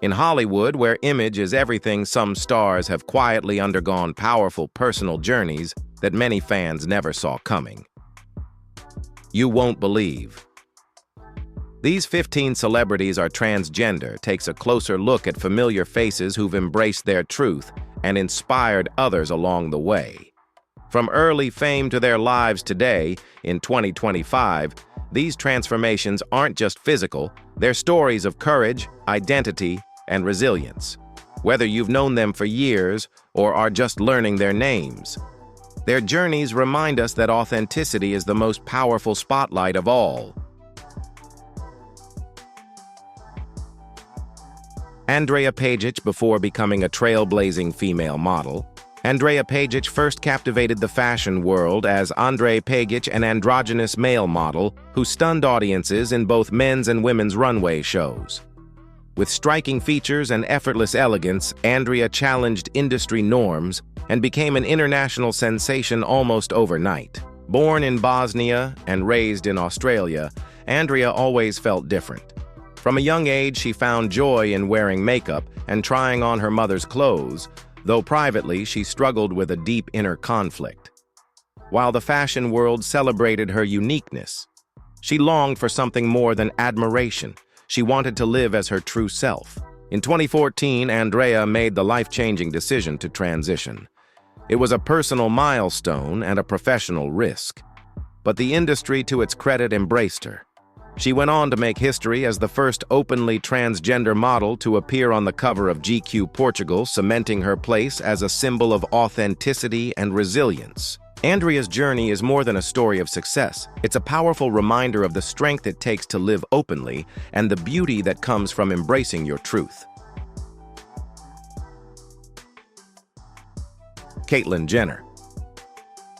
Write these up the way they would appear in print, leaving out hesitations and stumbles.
In Hollywood, where image is everything, some stars have quietly undergone powerful personal journeys that many fans never saw coming. You won't believe. These 15 celebrities are transgender takes a closer look at familiar faces who've embraced their truth and inspired others along the way. From early fame to their lives today, in 2025, these transformations aren't just physical, they're stories of courage, identity, and resilience. Whether you've known them for years or are just learning their names, their journeys remind us that authenticity is the most powerful spotlight of all. Andrea Pejic, before becoming a trailblazing female model, Andrea Pejic first captivated the fashion world as Andrea Pejic, an androgynous male model who stunned audiences in both men's and women's runway shows. With striking features and effortless elegance, Andrea challenged industry norms and became an international sensation almost overnight. Born in Bosnia and raised in Australia, Andrea always felt different. From a young age, she found joy in wearing makeup and trying on her mother's clothes, though privately she struggled with a deep inner conflict. While the fashion world celebrated her uniqueness, she longed for something more than admiration. She wanted to live as her true self. In 2014, Andrea made the life-changing decision to transition. It was a personal milestone and a professional risk, but the industry, to its credit, embraced her. She went on to make history as the first openly transgender model to appear on the cover of GQ Portugal, cementing her place as a symbol of authenticity and resilience. Andrea's journey is more than a story of success. It's a powerful reminder of the strength it takes to live openly and the beauty that comes from embracing your truth. Caitlyn Jenner.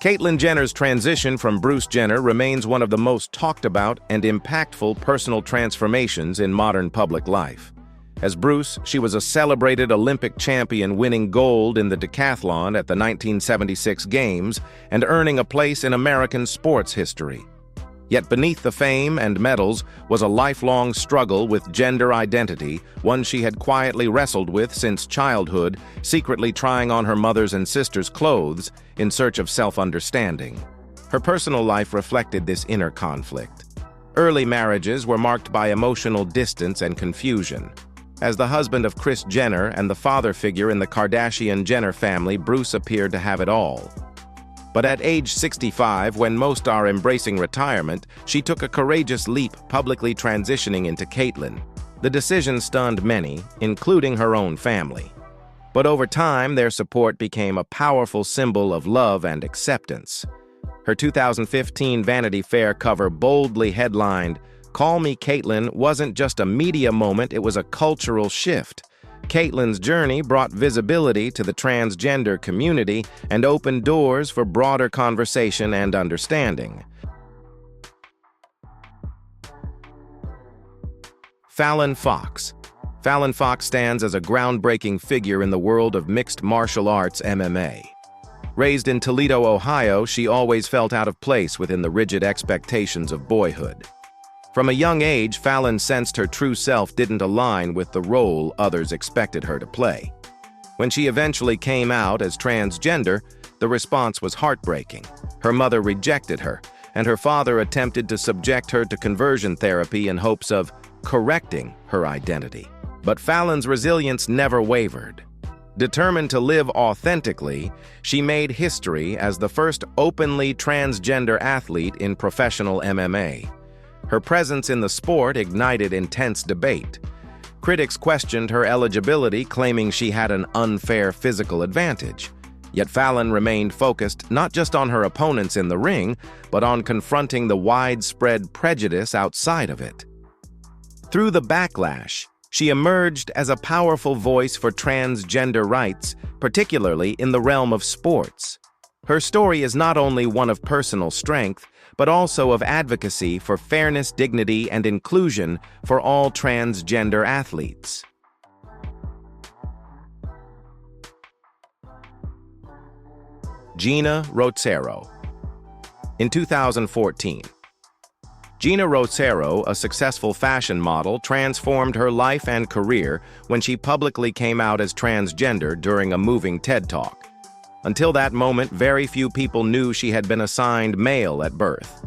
Caitlyn Jenner's transition from Bruce Jenner remains one of the most talked about and impactful personal transformations in modern public life. As Bruce, she was a celebrated Olympic champion, winning gold in the decathlon at the 1976 Games and earning a place in American sports history. Yet beneath the fame and medals was a lifelong struggle with gender identity, one she had quietly wrestled with since childhood, secretly trying on her mother's and sister's clothes in search of self-understanding. Her personal life reflected this inner conflict. Early marriages were marked by emotional distance and confusion. As the husband of Kris Jenner and the father figure in the Kardashian-Jenner family, Bruce appeared to have it all. But at age 65, when most are embracing retirement, she took a courageous leap, publicly transitioning into Caitlyn. The decision stunned many, including her own family. But over time, their support became a powerful symbol of love and acceptance. Her 2015 Vanity Fair cover boldly headlined, "Call Me Caitlyn" wasn't just a media moment, it was a cultural shift. Caitlyn's journey brought visibility to the transgender community and opened doors for broader conversation and understanding. Fallon Fox. Fallon Fox stands as a groundbreaking figure in the world of mixed martial arts MMA. Raised in Toledo, Ohio, she always felt out of place within the rigid expectations of boyhood. From a young age, Fallon sensed her true self didn't align with the role others expected her to play. When she eventually came out as transgender, the response was heartbreaking. Her mother rejected her, and her father attempted to subject her to conversion therapy in hopes of correcting her identity. But Fallon's resilience never wavered. Determined to live authentically, she made history as the first openly transgender athlete in professional MMA. Her presence in the sport ignited intense debate. Critics questioned her eligibility, claiming she had an unfair physical advantage. Yet Fallon remained focused not just on her opponents in the ring, but on confronting the widespread prejudice outside of it. Through the backlash, she emerged as a powerful voice for transgender rights, particularly in the realm of sports. Her story is not only one of personal strength, but also of advocacy for fairness, dignity, and inclusion for all transgender athletes. Gina Rotero. In 2014, Gina Rosero, a successful fashion model, transformed her life and career when she publicly came out as transgender during a moving TED Talk. Until that moment, very few people knew she had been assigned male at birth.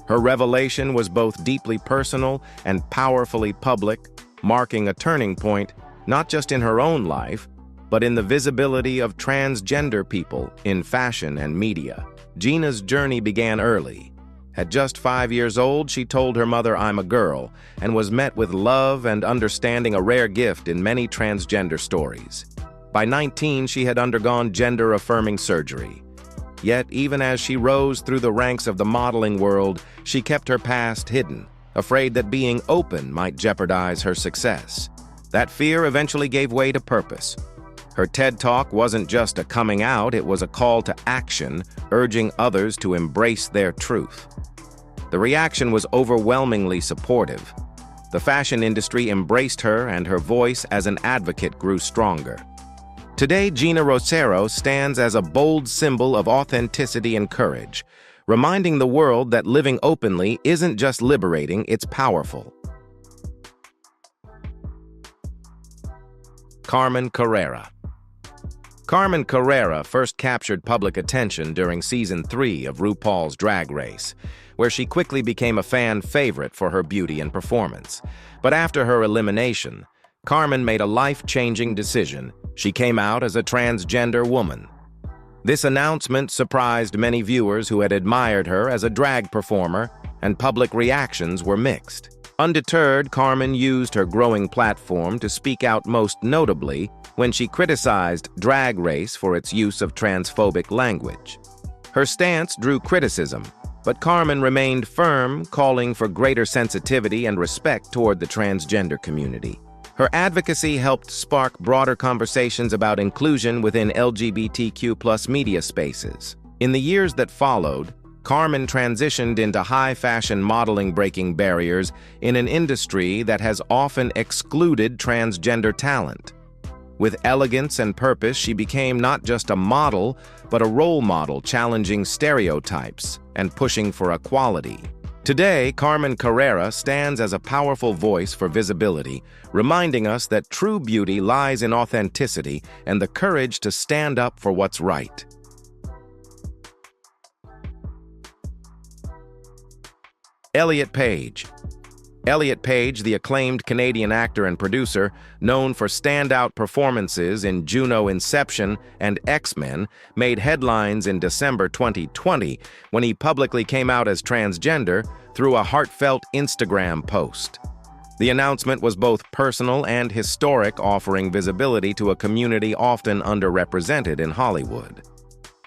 Her revelation was both deeply personal and powerfully public, marking a turning point not just in her own life, but in the visibility of transgender people in fashion and media. Gina's journey began early. At just 5 years old, she told her mother, "I'm a girl," and was met with love and understanding, a rare gift in many transgender stories. By 19, she had undergone gender-affirming surgery. Yet, even as she rose through the ranks of the modeling world, she kept her past hidden, afraid that being open might jeopardize her success. That fear eventually gave way to purpose. Her TED Talk wasn't just a coming out, it was a call to action, urging others to embrace their truth. The reaction was overwhelmingly supportive. The fashion industry embraced her, and her voice as an advocate grew stronger. Today, Gina Rosero stands as a bold symbol of authenticity and courage, reminding the world that living openly isn't just liberating, it's powerful. Carmen Carrera. Carmen Carrera first captured public attention during Season 3 of RuPaul's Drag Race, where she quickly became a fan favorite for her beauty and performance. But after her elimination, Carmen made a life-changing decision. She came out as a transgender woman. This announcement surprised many viewers who had admired her as a drag performer, and public reactions were mixed. Undeterred, Carmen used her growing platform to speak out, most notably when she criticized Drag Race for its use of transphobic language. Her stance drew criticism, but Carmen remained firm, calling for greater sensitivity and respect toward the transgender community. Her advocacy helped spark broader conversations about inclusion within LGBTQ+ media spaces. In the years that followed, Carmen transitioned into high-fashion modeling, breaking barriers in an industry that has often excluded transgender talent. With elegance and purpose, she became not just a model, but a role model, challenging stereotypes and pushing for equality. Today, Carmen Carrera stands as a powerful voice for visibility, reminding us that true beauty lies in authenticity and the courage to stand up for what's right. Elliot Page. Elliot Page, the acclaimed Canadian actor and producer, known for standout performances in Juno, Inception, and X-Men, made headlines in December 2020 when he publicly came out as transgender through a heartfelt Instagram post. The announcement was both personal and historic, offering visibility to a community often underrepresented in Hollywood.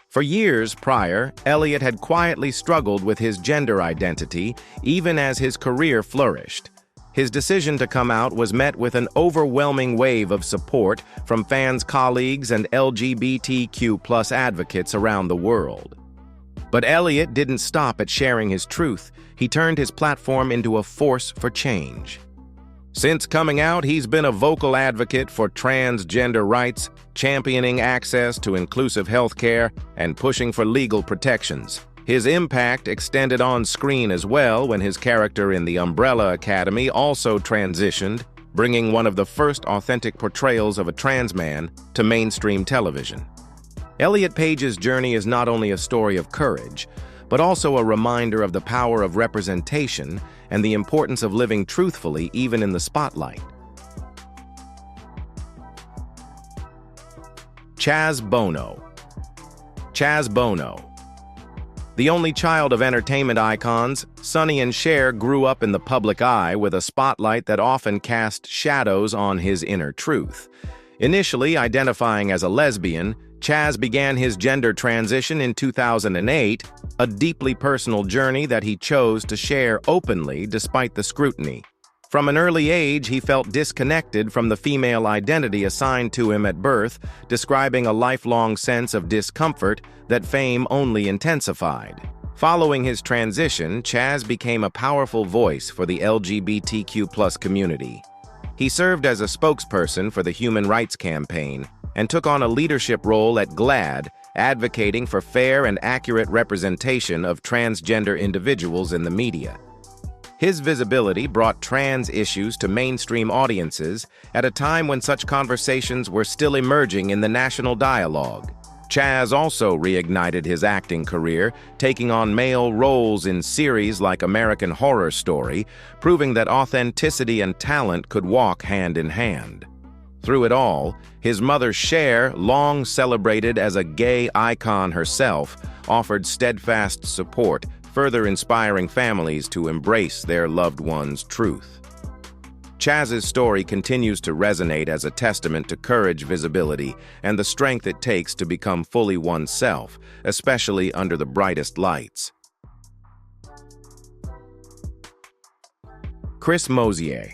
For years prior, Elliot had quietly struggled with his gender identity, even as his career flourished. His decision to come out was met with an overwhelming wave of support from fans, colleagues, and LGBTQ+ advocates around the world. But Elliot didn't stop at sharing his truth. He turned his platform into a force for change. Since coming out, he's been a vocal advocate for transgender rights, championing access to inclusive healthcare and pushing for legal protections. His impact extended on screen as well when his character in The Umbrella Academy also transitioned, bringing one of the first authentic portrayals of a trans man to mainstream television. Elliot Page's journey is not only a story of courage, but also a reminder of the power of representation and the importance of living truthfully even in the spotlight. Chaz Bono. Chaz Bono. The only child of entertainment icons, Sonny and Cher grew up in the public eye with a spotlight that often cast shadows on his inner truth. Initially identifying as a lesbian, Chaz began his gender transition in 2008, a deeply personal journey that he chose to share openly despite the scrutiny. From an early age, he felt disconnected from the female identity assigned to him at birth, describing a lifelong sense of discomfort that fame only intensified. Following his transition, Chaz became a powerful voice for the LGBTQ+ community. He served as a spokesperson for the Human Rights Campaign and took on a leadership role at GLAAD, advocating for fair and accurate representation of transgender individuals in the media. His visibility brought trans issues to mainstream audiences at a time when such conversations were still emerging in the national dialogue. Chaz also reignited his acting career, taking on male roles in series like American Horror Story, proving that authenticity and talent could walk hand in hand. Through it all, his mother Cher, long celebrated as a gay icon herself, offered steadfast support, further inspiring families to embrace their loved one's truth. Chaz's story continues to resonate as a testament to courage, visibility, and the strength it takes to become fully oneself, especially under the brightest lights. Chris Mosier.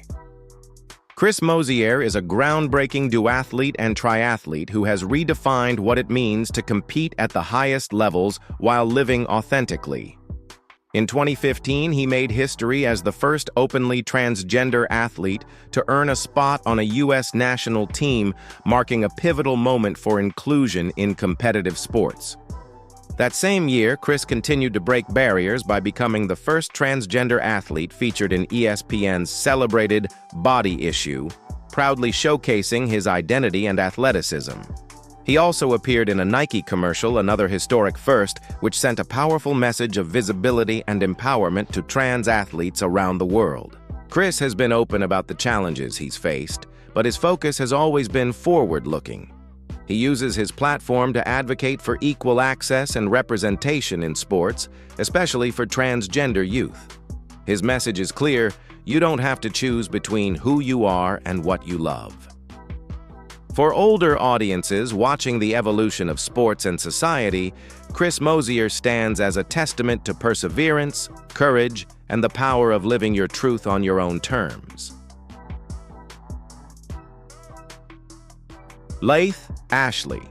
Chris Mosier is a groundbreaking duathlete and triathlete who has redefined what it means to compete at the highest levels while living authentically. In 2015, he made history as the first openly transgender athlete to earn a spot on a U.S. national team, marking a pivotal moment for inclusion in competitive sports. That same year, Chris continued to break barriers by becoming the first transgender athlete featured in ESPN's celebrated Body issue, proudly showcasing his identity and athleticism. He also appeared in a Nike commercial, another historic first, which sent a powerful message of visibility and empowerment to trans athletes around the world. Chris has been open about the challenges he's faced, but his focus has always been forward-looking. He uses his platform to advocate for equal access and representation in sports, especially for transgender youth. His message is clear: you don't have to choose between who you are and what you love. For older audiences watching the evolution of sports and society, Chris Mosier stands as a testament to perseverance, courage, and the power of living your truth on your own terms. Laith Ashley.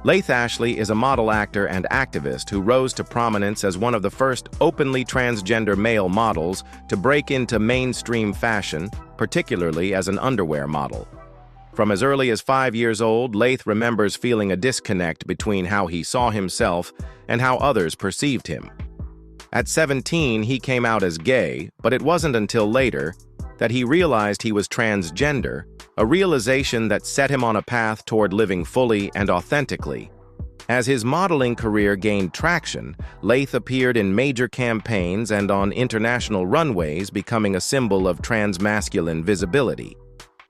Laith Ashley is a model, actor, and activist who rose to prominence as one of the first openly transgender male models to break into mainstream fashion, particularly as an underwear model. From as early as 5 years old, Laith remembers feeling a disconnect between how he saw himself and how others perceived him. At 17, he came out as gay, but it wasn't until later that he realized he was transgender, a realization that set him on a path toward living fully and authentically. As his modeling career gained traction, Laith appeared in major campaigns and on international runways, becoming a symbol of transmasculine visibility.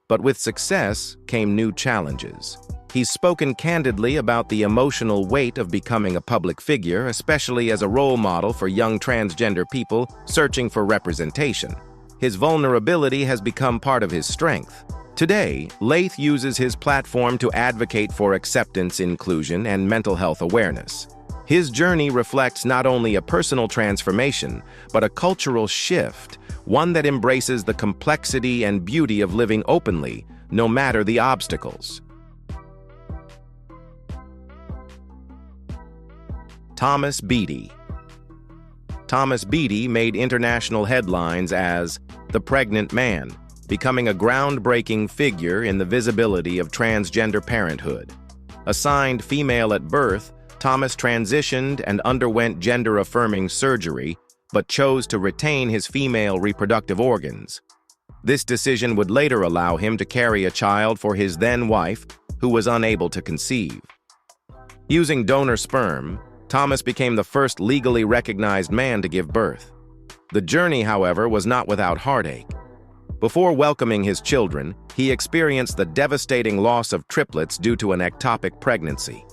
But with success came new challenges. He's spoken candidly about the emotional weight of becoming a public figure, especially as a role model for young transgender people searching for representation. His vulnerability has become part of his strength. Today, Laith uses his platform to advocate for acceptance, inclusion, and mental health awareness. His journey reflects not only a personal transformation, but a cultural shift, one that embraces the complexity and beauty of living openly, no matter the obstacles. Thomas Beattie. Thomas Beattie made international headlines as the pregnant man, becoming a groundbreaking figure in the visibility of transgender parenthood. Assigned female at birth, Thomas transitioned and underwent gender-affirming surgery, but chose to retain his female reproductive organs. This decision would later allow him to carry a child for his then-wife, who was unable to conceive. Using donor sperm, Thomas became the first legally recognized man to give birth. The journey, however, was not without heartache. Before welcoming his children, he experienced the devastating loss of triplets due to an ectopic pregnancy.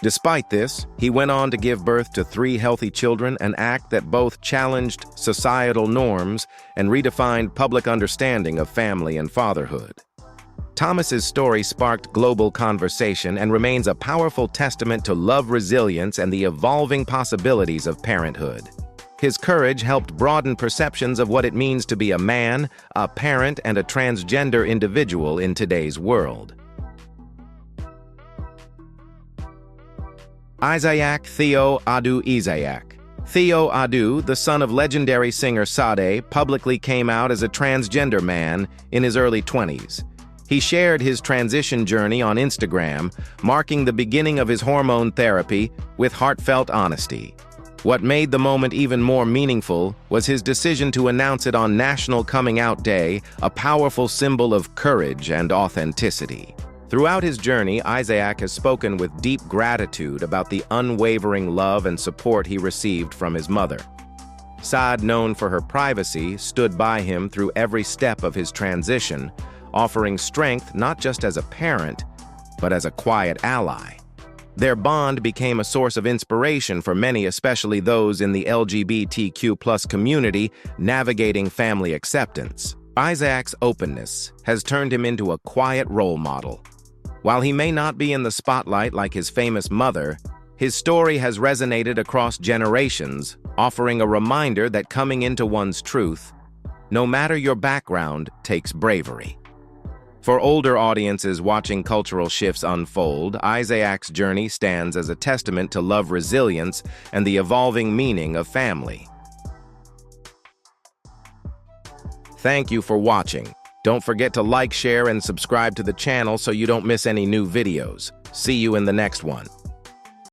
Despite this, he went on to give birth to 3 healthy children, an act that both challenged societal norms and redefined public understanding of family and fatherhood. Thomas's story sparked global conversation and remains a powerful testament to love, resilience, and the evolving possibilities of parenthood. His courage helped broaden perceptions of what it means to be a man, a parent, and a transgender individual in today's world. Isaac Theo Adu Isaac. Theo Adu, the son of legendary singer Sade, publicly came out as a transgender man in his early 20s. He shared his transition journey on Instagram, marking the beginning of his hormone therapy with heartfelt honesty. What made the moment even more meaningful was his decision to announce it on National Coming Out Day, a powerful symbol of courage and authenticity. Throughout his journey, Isaac has spoken with deep gratitude about the unwavering love and support he received from his mother. Saad, known for her privacy, stood by him through every step of his transition, offering strength not just as a parent, but as a quiet ally. Their bond became a source of inspiration for many, especially those in the LGBTQ+ community navigating family acceptance. Isaac's openness has turned him into a quiet role model. While he may not be in the spotlight like his famous mother, his story has resonated across generations, offering a reminder that coming into one's truth, no matter your background, takes bravery. For older audiences watching cultural shifts unfold, Isaac's journey stands as a testament to love, resilience, and the evolving meaning of family. Thank you for watching. Don't forget to like, share, and subscribe to the channel so you don't miss any new videos. See you in the next one.